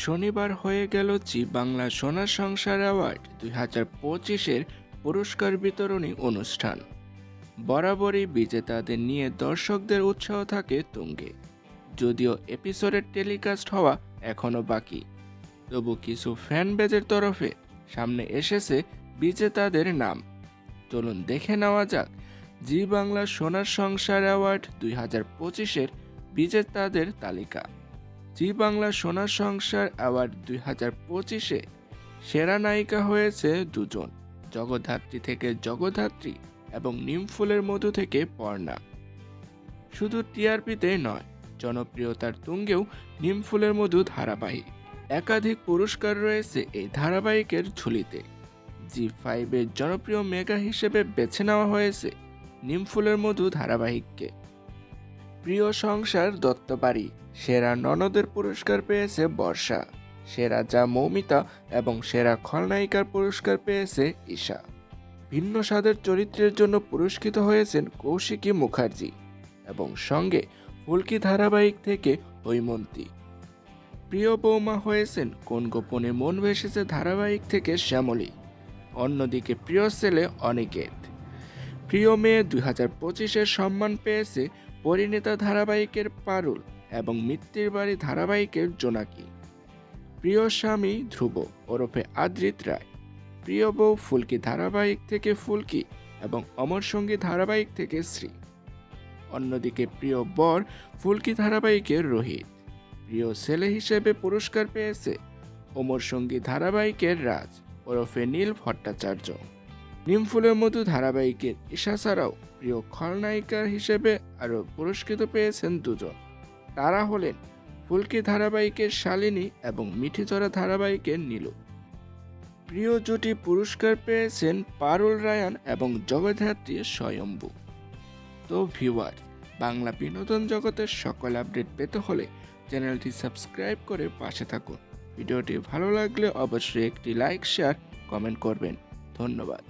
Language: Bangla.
শনিবার হয়ে গেল জি বাংলা সোনার সংসার অ্যাওয়ার্ড 2025-এর পুরস্কার বিতরণী অনুষ্ঠান। বরাবরই বিজেতাদের নিয়ে দর্শকদের উৎসাহ থাকে তুঙ্গে। যদিও এপিসোডের টেলিকাস্ট হওয়া এখনও বাকি, তবু কিছু ফ্যান বেজের তরফে সামনে এসেছে বিজেতাদের নাম। চলুন দেখে নেওয়া যাক জি বাংলা সোনার সংসার অ্যাওয়ার্ড 2025-এর বিজেতাদের তালিকা। জি বাংলা সোনার সংসার অ্যাওয়ার্ড 2025-এ সেরা নায়িকা হয়েছে দুজন, জগদ্ধাত্রী থেকে জগদ্ধাত্রী এবং নিমফুলের মধু থেকে পর্ণা। শুধু টিআরপিতে নয়, জনপ্রিয়তার তুঙ্গেও নিমফুলের মধু ধারাবাহিক। একাধিক পুরস্কার রয়েছে এই ধারাবাহিকের ঝুলিতে। জি5-এর জনপ্রিয় মেগা হিসেবে বেছে নেওয়া হয়েছে নিমফুলের মধু ধারাবাহিককে। প্রিয় সংসার দত্তবাড়ি সেরা ননদের পুরস্কার পেয়েছে বর্ষা, সেরা যা মৌমিতা এবং সেরা খলনায়িকার পুরস্কার পেয়েছে ঈশা। ভিন্ন স্বাদের চরিত্রের জন্য পুরস্কৃত হয়েছেন কৌশিকী মুখার্জি এবং সঙ্গে ফুলকি ধারাবাহিক থেকে হৈমন্তী। প্রিয় বৌমা হয়েছেন কোন গোপনে মন ভেসেছে ধারাবাহিক থেকে শ্যামলী। অন্যদিকে প্রিয় ছেলে অনিকেত। প্রিয় মেয়ে 2025-এর সম্মান পেয়েছে পরিণীতা ধারাবাহিকের পারুল এবং মিত্তির বাড়ি ধারাবাহিকের জোনাকি। প্রিয় স্বামী ধ্রুব ওরফে আদ্রিত রায়। প্রিয় বউ ফুলকি ধারাবাহিক থেকে ফুলকি এবং অমর সঙ্গী ধারাবাহিক থেকে শ্রী। অন্যদিকে প্রিয় বর ফুলকি ধারাবাহিকের রোহিত। প্রিয় ছেলে হিসেবে পুরস্কার পেয়েছে অমর সঙ্গী ধারাবাহিকের রাজ ওরফে নীল ভট্টাচার্য। নিমফুলের মধু ধারাবাহিকের ঈশা ছাড়াও প্রিয় খলনায়িকা হিসেবে আরও পুরস্কৃত পেয়েছেন দুজন। তারা হলেন ফুলকি ধারাবাহিকের শালিনী এবং মিঠিচড়া ধারাবাহিকের নীলু। প্রিয় জুটি পুরস্কার পেয়েছেন পারুল রায়ান এবং জগদ্ধাত্রী স্বয়ম্ভু। তো ভিউয়ার্স, বাংলা বিনোদন জগতের সকল আপডেট পেতে হলে চ্যানেলটি সাবস্ক্রাইব করে পাশে থাকুন। ভিডিওটি ভালো লাগলে অবশ্যই একটি লাইক, শেয়ার, কমেন্ট করবেন। ধন্যবাদ।